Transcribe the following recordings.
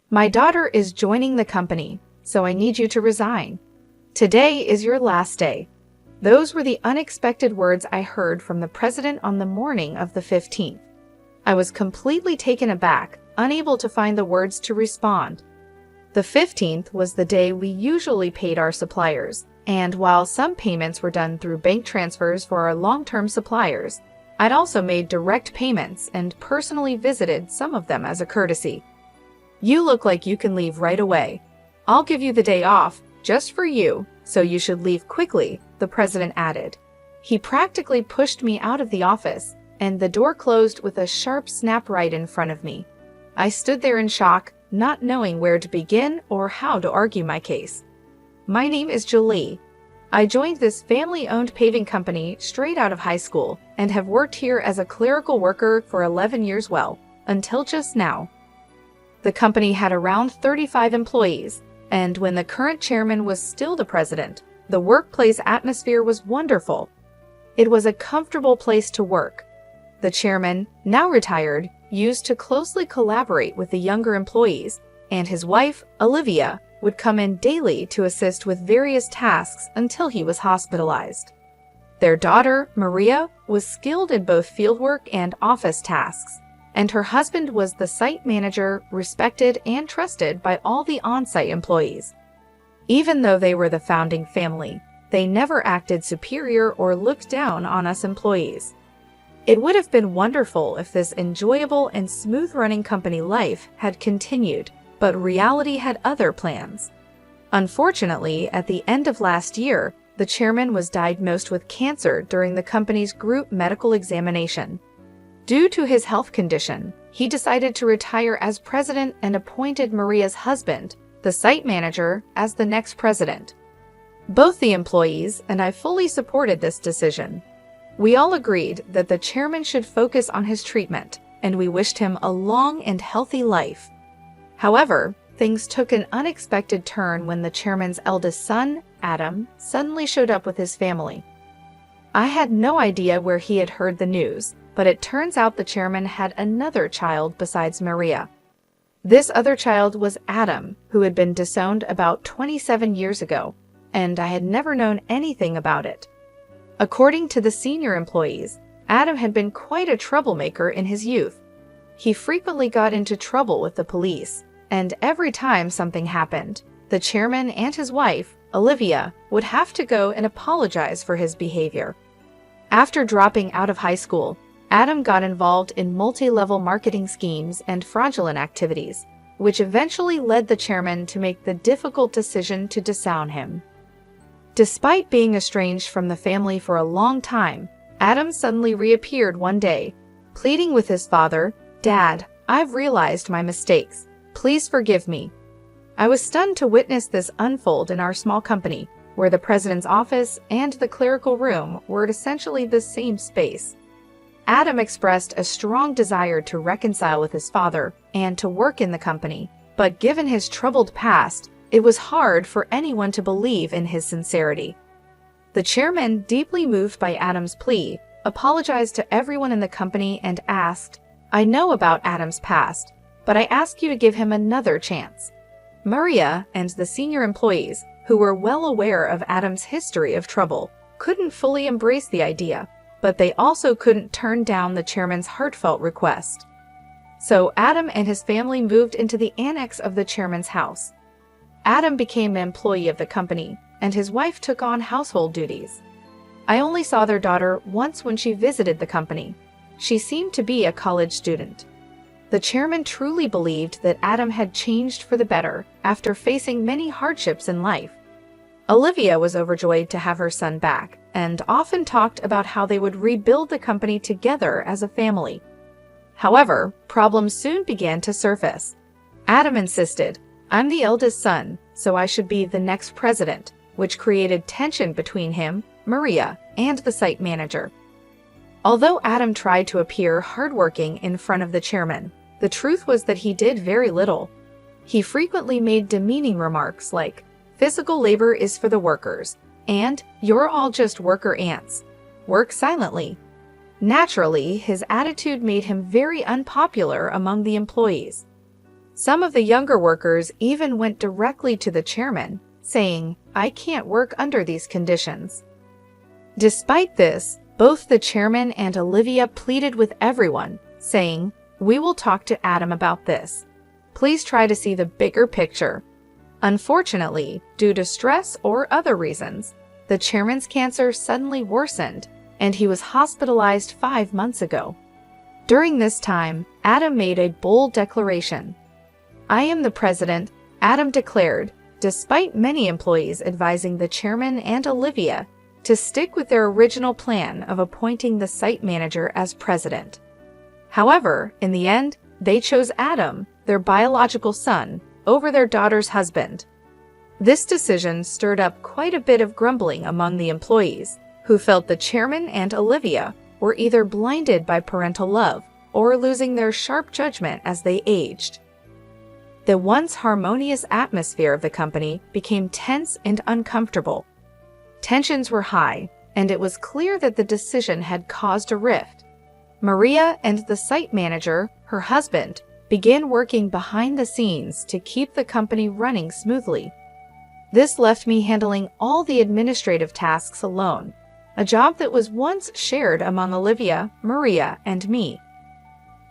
My daughter is joining the company, so I need you to resign. Today is your last day." Those were the unexpected words I heard from the president on the morning of the 15th. I was completely taken aback, unable to find the words to respond. The 15th was the day we usually paid our suppliers, and while some payments were done through bank transfers for our long-term suppliers, I'd also made direct payments and personally visited some of them as a courtesy. "You look like you can leave right away. I'll give you the day off, just for you, so you should leave quickly," the president added. He practically pushed me out of the office, and the door closed with a sharp snap right in front of me. I stood there in shock, not knowing where to begin or how to argue my case. My name is Julie. I joined this family-owned paving company straight out of high school and have worked here as a clerical worker for 11 years until just now. The company had around 35 employees, and when the current chairman was still the president, the workplace atmosphere was wonderful. It was a comfortable place to work. The chairman, now retired, used to closely collaborate with the younger employees, and his wife, Olivia, would come in daily to assist with various tasks until he was hospitalized. Their daughter, Maria, was skilled in both fieldwork and office tasks, and her husband was the site manager, respected and trusted by all the on-site employees. Even though they were the founding family, they never acted superior or looked down on us employees. It would have been wonderful if this enjoyable and smooth-running company life had continued, but reality had other plans. Unfortunately, at the end of last year, the chairman was diagnosed with cancer during the company's group medical examination. Due to his health condition, he decided to retire as president and appointed Maria's husband, the site manager, as the next president. Both the employees and I fully supported this decision. We all agreed that the chairman should focus on his treatment, and we wished him a long and healthy life. However, things took an unexpected turn when the chairman's eldest son, Adam, suddenly showed up with his family. I had no idea where he had heard the news, but it turns out the chairman had another child besides Maria. This other child was Adam, who had been disowned about 27 years ago, and I had never known anything about it. According to the senior employees, Adam had been quite a troublemaker in his youth. He frequently got into trouble with the police, and every time something happened, the chairman and his wife, Olivia, would have to go and apologize for his behavior. After dropping out of high school, Adam got involved in multi-level marketing schemes and fraudulent activities, which eventually led the chairman to make the difficult decision to disown him. Despite being estranged from the family for a long time, Adam suddenly reappeared one day, pleading with his father, "Dad, I've realized my mistakes. Please forgive me." I was stunned to witness this unfold in our small company, where the president's office and the clerical room were essentially the same space. Adam expressed a strong desire to reconcile with his father and to work in the company, but given his troubled past, it was hard for anyone to believe in his sincerity. The chairman, deeply moved by Adam's plea, apologized to everyone in the company and asked, "I know about Adam's past, but I ask you to give him another chance." Maria and the senior employees, who were well aware of Adam's history of trouble, couldn't fully embrace the idea, but they also couldn't turn down the chairman's heartfelt request. So Adam and his family moved into the annex of the chairman's house. Adam became an employee of the company, and his wife took on household duties. I only saw their daughter once when she visited the company. She seemed to be a college student. The chairman truly believed that Adam had changed for the better after facing many hardships in life. Olivia was overjoyed to have her son back, and often talked about how they would rebuild the company together as a family. However, problems soon began to surface. Adam insisted, "I'm the eldest son, so I should be the next president," which created tension between him, Maria, and the site manager. Although Adam tried to appear hardworking in front of the chairman, the truth was that he did very little. He frequently made demeaning remarks like, "Physical labor is for the workers," and "You're all just worker ants. Work silently." Naturally, his attitude made him very unpopular among the employees. Some of the younger workers even went directly to the chairman, saying, "I can't work under these conditions." Despite this, both the chairman and Olivia pleaded with everyone, saying, "We will talk to Adam about this. Please try to see the bigger picture." Unfortunately, due to stress or other reasons, the chairman's cancer suddenly worsened, and he was hospitalized 5 months ago. During this time, Adam made a bold declaration. "I am the president," Adam declared, despite many employees advising the chairman and Olivia to stick with their original plan of appointing the site manager as president. However, in the end, they chose Adam, their biological son, over their daughter's husband. This decision stirred up quite a bit of grumbling among the employees, who felt the chairman and Olivia were either blinded by parental love or losing their sharp judgment as they aged. The once harmonious atmosphere of the company became tense and uncomfortable. Tensions were high, and it was clear that the decision had caused a rift. Maria and the site manager, her husband, began working behind the scenes to keep the company running smoothly. This left me handling all the administrative tasks alone, a job that was once shared among Olivia, Maria, and me.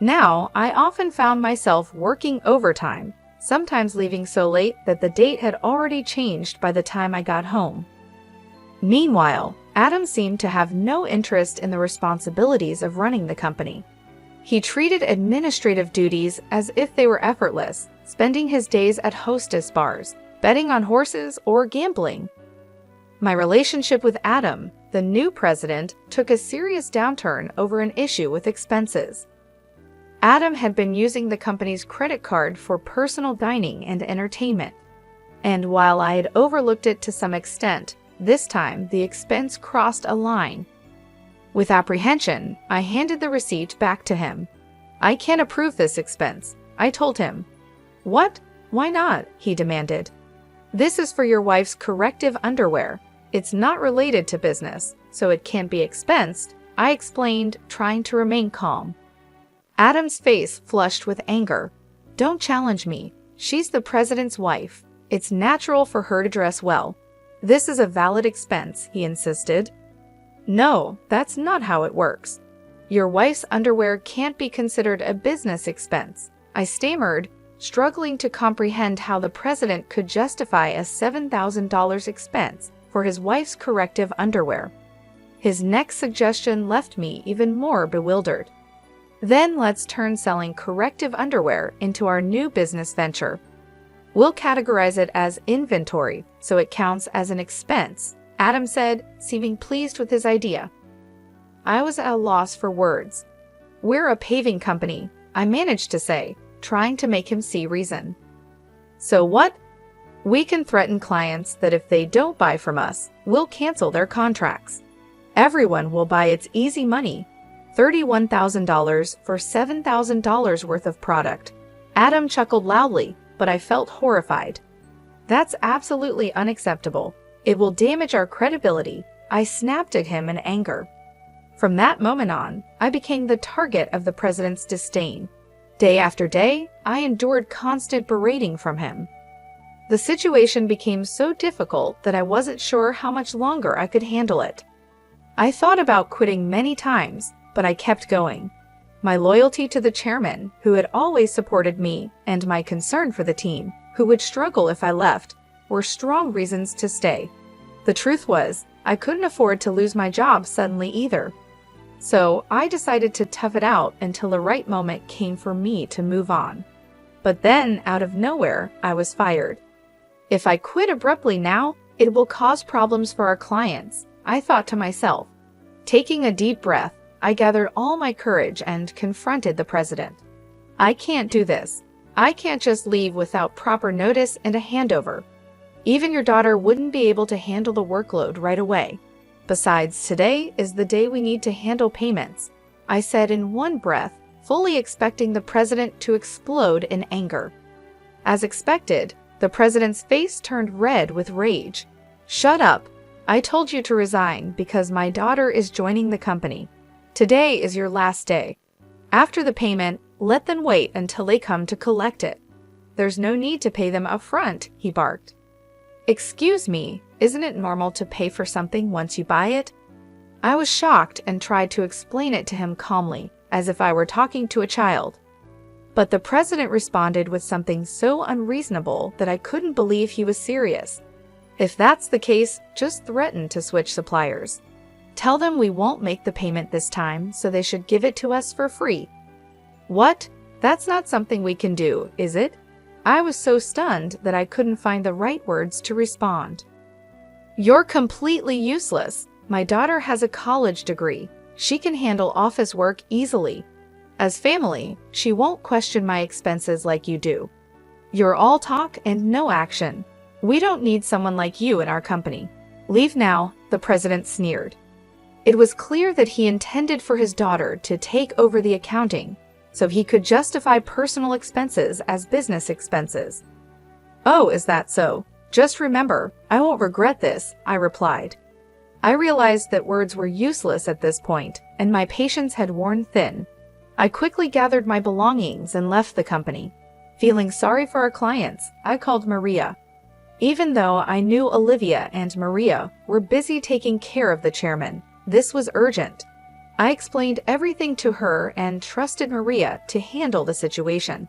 Now, I often found myself working overtime, sometimes leaving so late that the date had already changed by the time I got home. Meanwhile, Adam seemed to have no interest in the responsibilities of running the company. He treated administrative duties as if they were effortless, spending his days at hostess bars, betting on horses, or gambling. My relationship with Adam, the new president, took a serious downturn over an issue with expenses. Adam had been using the company's credit card for personal dining and entertainment, and while I had overlooked it to some extent, this time the expense crossed a line. With apprehension, I handed the receipt back to him. "I can't approve this expense," I told him. "What? Why not?" he demanded. "This is for your wife's corrective underwear. It's not related to business, so it can't be expensed," I explained, trying to remain calm. Adam's face flushed with anger. "Don't challenge me. She's the president's wife. It's natural for her to dress well. This is a valid expense," he insisted. "No, that's not how it works. Your wife's underwear can't be considered a business expense," I stammered, struggling to comprehend how the president could justify a $7,000 expense for his wife's corrective underwear. His next suggestion left me even more bewildered. "Then let's turn selling corrective underwear into our new business venture. We'll categorize it as inventory, so it counts as an expense," Adam said, seeming pleased with his idea. I was at a loss for words. "We're a paving company," I managed to say, trying to make him see reason. "So what? We can threaten clients that if they don't buy from us, we'll cancel their contracts. Everyone will buy It's easy money. $31,000 for $7,000 worth of product." Adam chuckled loudly, but I felt horrified. "That's absolutely unacceptable. It will damage our credibility," I snapped at him in anger. From that moment on, I became the target of the president's disdain. Day after day, I endured constant berating from him. The situation became so difficult that I wasn't sure how much longer I could handle it. I thought about quitting many times, but I kept going. My loyalty to the chairman, who had always supported me, and my concern for the team, who would struggle if I left, were strong reasons to stay. The truth was, I couldn't afford to lose my job suddenly either. So I decided to tough it out until the right moment came for me to move on. But then, out of nowhere, I was fired. If I quit abruptly now, it will cause problems for our clients, I thought to myself. Taking a deep breath, I gathered all my courage and confronted the president. "I can't do this. I can't just leave without proper notice and a handover. Even your daughter wouldn't be able to handle the workload right away. Besides, today is the day we need to handle payments," I said in one breath, fully expecting the president to explode in anger. As expected, the president's face turned red with rage. "Shut up. I told you to resign because my daughter is joining the company. Today is your last day. After the payment, let them wait until they come to collect it." There's no need to pay them up front, he barked. Excuse me, isn't it normal to pay for something once you buy it? I was shocked and tried to explain it to him calmly, as if I were talking to a child. But the president responded with something so unreasonable that I couldn't believe he was serious. If that's the case, just threaten to switch suppliers. Tell them we won't make the payment this time, so they should give it to us for free. What? That's not something we can do, is it? I was so stunned that I couldn't find the right words to respond. You're completely useless. My daughter has a college degree. She can handle office work easily. As family, she won't question my expenses like you do. You're all talk and no action. We don't need someone like you in our company. Leave now, the president sneered. It was clear that he intended for his daughter to take over the accounting, so he could justify personal expenses as business expenses. Oh, is that so? Just remember, I won't regret this, I replied. I realized that words were useless at this point, and my patience had worn thin. I quickly gathered my belongings and left the company. Feeling sorry for our clients, I called Maria. Even though I knew Olivia and Maria were busy taking care of the chairman, this was urgent. I explained everything to her and trusted Maria to handle the situation.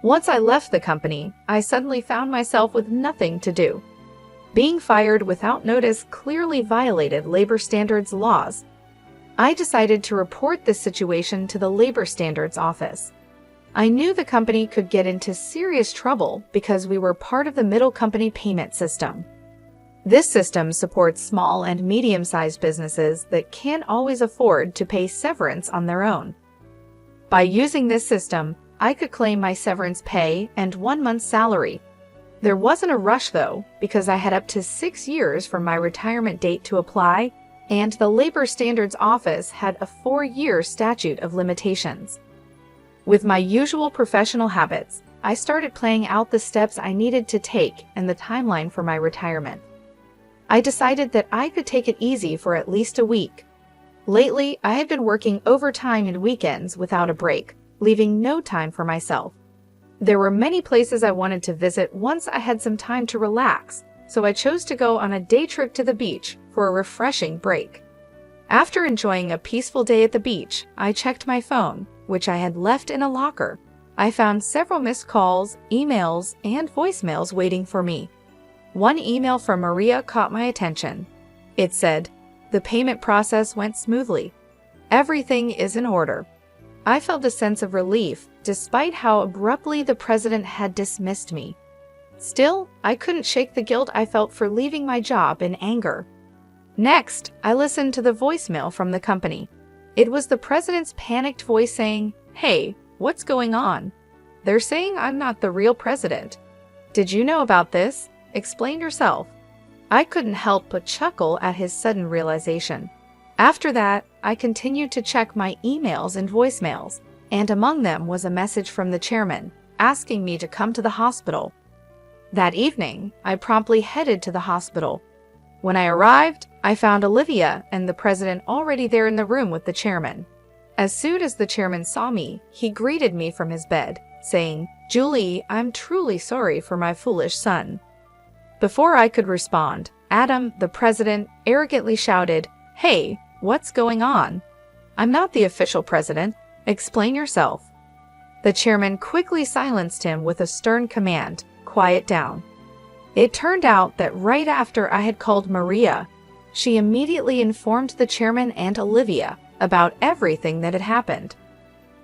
Once I left the company, I suddenly found myself with nothing to do. Being fired without notice clearly violated labor standards laws. I decided to report this situation to the Labor Standards Office. I knew the company could get into serious trouble because we were part of the Middle Company Payment System. This system supports small and medium-sized businesses that can't always afford to pay severance on their own. By using this system, I could claim my severance pay and 1 month's salary. There wasn't a rush though, because I had up to 6 years from my retirement date to apply, and the Labor Standards Office had a 4-year statute of limitations. With my usual professional habits, I started planning out the steps I needed to take and the timeline for my retirement. I decided that I could take it easy for at least a week. Lately, I had been working overtime and weekends without a break, leaving no time for myself. There were many places I wanted to visit once I had some time to relax, so I chose to go on a day trip to the beach for a refreshing break. After enjoying a peaceful day at the beach, I checked my phone, which I had left in a locker. I found several missed calls, emails, and voicemails waiting for me. One email from Maria caught my attention. It said, "The payment process went smoothly. Everything is in order." I felt a sense of relief, despite how abruptly the president had dismissed me. Still, I couldn't shake the guilt I felt for leaving my job in anger. Next, I listened to the voicemail from the company. It was the president's panicked voice saying, "Hey, what's going on? They're saying I'm not the real president. Did you know about this? Explain yourself." I couldn't help but chuckle at his sudden realization. After that, I continued to check my emails and voicemails, and among them was a message from the chairman, asking me to come to the hospital. That evening, I promptly headed to the hospital. When I arrived, I found Olivia and the president already there in the room with the chairman. As soon as the chairman saw me, he greeted me from his bed, saying, "Julie, I'm truly sorry for my foolish son." Before I could respond, Adam, the president, arrogantly shouted, "Hey, what's going on? I'm not the official president. Explain yourself." The chairman quickly silenced him with a stern command, "Quiet down." It turned out that right after I had called Maria, she immediately informed the chairman and Olivia about everything that had happened.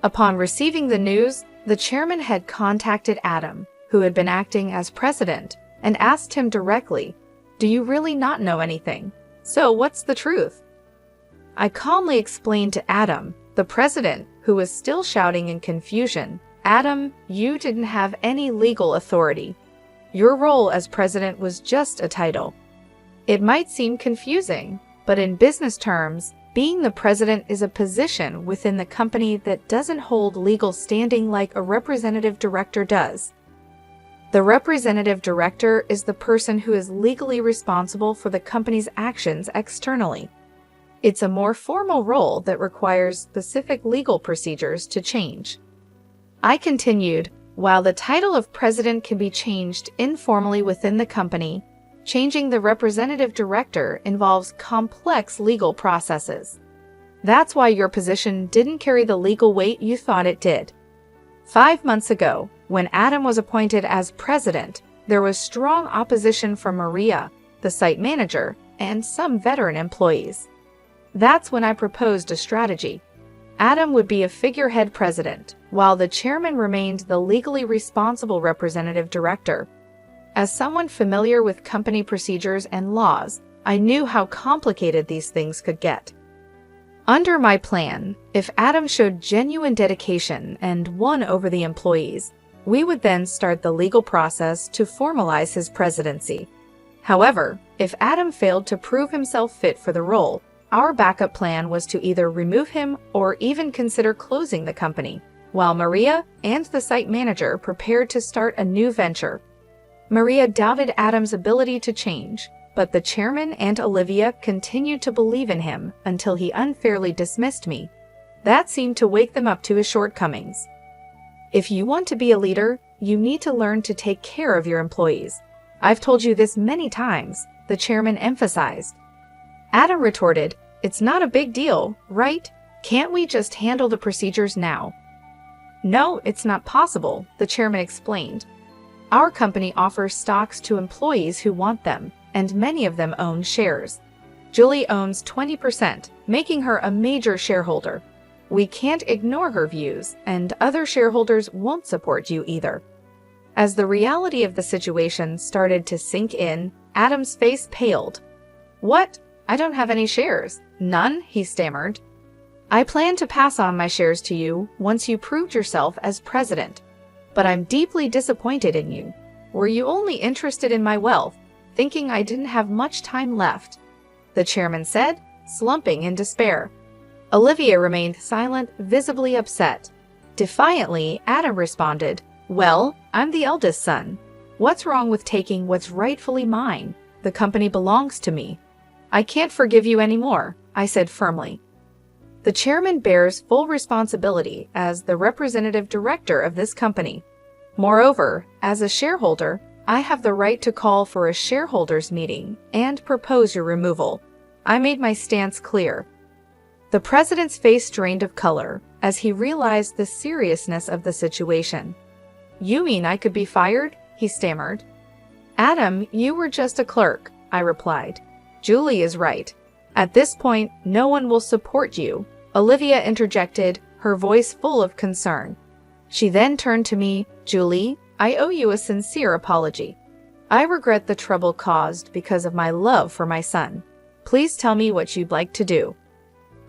Upon receiving the news, the chairman had contacted Adam, who had been acting as president, and asked him directly, "Do you really not know anything? So what's the truth?" I calmly explained to Adam, the president, who was still shouting in confusion, "Adam, you didn't have any legal authority. Your role as president was just a title." It might seem confusing, but in business terms, being the president is a position within the company that doesn't hold legal standing like a representative director does. The representative director is the person who is legally responsible for the company's actions externally. It's a more formal role that requires specific legal procedures to change. I continued, While the title of president can be changed informally within the company, changing the representative director involves complex legal processes. That's why your position didn't carry the legal weight you thought it did. 5 months ago, when Adam was appointed as president, there was strong opposition from Maria, the site manager, and some veteran employees. That's when I proposed a strategy. Adam would be a figurehead president, while the chairman remained the legally responsible representative director. As someone familiar with company procedures and laws, I knew how complicated these things could get. Under my plan, if Adam showed genuine dedication and won over the employees, we would then start the legal process to formalize his presidency. However, if Adam failed to prove himself fit for the role, our backup plan was to either remove him or even consider closing the company, while Maria and the site manager prepared to start a new venture. Maria doubted Adam's ability to change, but the chairman and Olivia continued to believe in him until he unfairly dismissed me. That seemed to wake them up to his shortcomings. If you want to be a leader, you need to learn to take care of your employees. I've told you this many times, the chairman emphasized. Adam retorted, "It's not a big deal, right? Can't we just handle the procedures now?" "No, it's not possible," the chairman explained. "Our company offers stocks to employees who want them, and many of them own shares. Julie owns 20%, making her a major shareholder. We can't ignore her views, and other shareholders won't support you either." As the reality of the situation started to sink in, Adam's face paled. "What? I don't have any shares." "None?" he stammered. "I plan to pass on my shares to you once you proved yourself as president. But I'm deeply disappointed in you. Were you only interested in my wealth, thinking I didn't have much time left?" the chairman said, slumping in despair. Olivia remained silent, visibly upset. Defiantly, Adam responded, "Well, I'm the eldest son. What's wrong with taking what's rightfully mine? The company belongs to me." "I can't forgive you anymore," I said firmly. The chairman bears full responsibility as the representative director of this company. Moreover, as a shareholder, I have the right to call for a shareholders meeting and propose your removal. I made my stance clear. The president's face drained of color as he realized the seriousness of the situation. "You mean I could be fired?" he stammered. "Adam, you were just a clerk," I replied. "Julie is right. At this point, no one will support you," Olivia interjected, her voice full of concern. She then turned to me, "Julie, I owe you a sincere apology. I regret the trouble caused because of my love for my son. Please tell me what you'd like to do."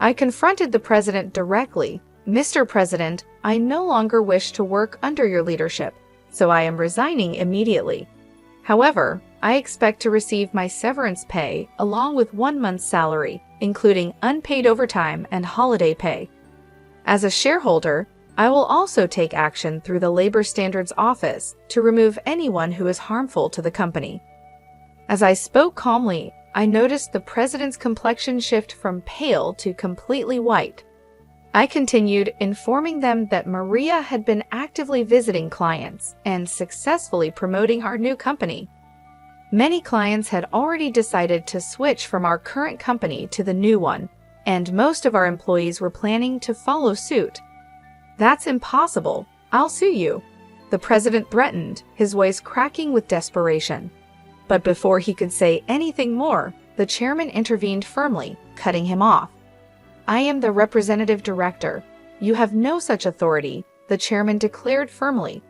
I confronted the president directly. "Mr. President, I no longer wish to work under your leadership, so I am resigning immediately. However, I expect to receive my severance pay along with 1 month's salary, including unpaid overtime and holiday pay. As a shareholder, I will also take action through the Labor Standards Office to remove anyone who is harmful to the company." As I spoke calmly, I noticed the president's complexion shift from pale to completely white. I continued, informing them that Maria had been actively visiting clients and successfully promoting our new company. Many clients had already decided to switch from our current company to the new one, and most of our employees were planning to follow suit. "That's impossible. I'll sue you," the president threatened, his voice cracking with desperation. But before he could say anything more, the chairman intervened firmly, cutting him off. "I am the representative director. You have no such authority," the chairman declared firmly.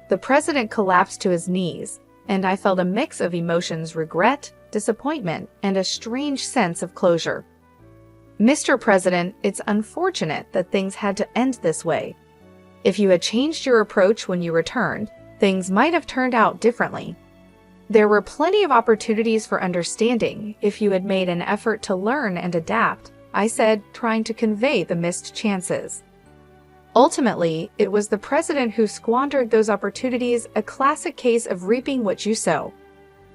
The president collapsed to his knees, and I felt a mix of emotions: regret, disappointment, and a strange sense of closure. "Mr. President, it's unfortunate that things had to end this way. If you had changed your approach when you returned, things might have turned out differently. There were plenty of opportunities for understanding if you had made an effort to learn and adapt," I said, trying to convey the missed chances. Ultimately, it was the president who squandered those opportunities, a classic case of reaping what you sow.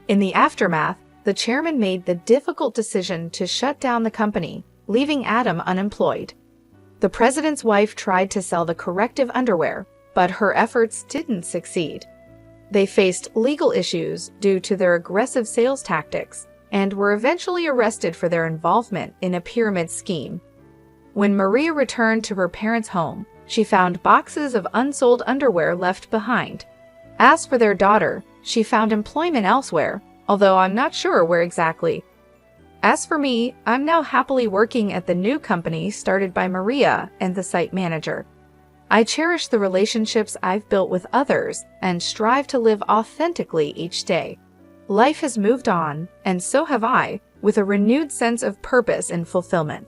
In the aftermath, the chairman made the difficult decision to shut down the company, leaving Adam unemployed. The president's wife tried to sell the corrective underwear, but her efforts didn't succeed. They faced legal issues due to their aggressive sales tactics and were eventually arrested for their involvement in a pyramid scheme. When Maria returned to her parents' home, she found boxes of unsold underwear left behind. As for their daughter, she found employment elsewhere, although I'm not sure where exactly. As for me, I'm now happily working at the new company started by Maria and the site manager. I cherish the relationships I've built with others and strive to live authentically each day. Life has moved on, and so have I, with a renewed sense of purpose and fulfillment.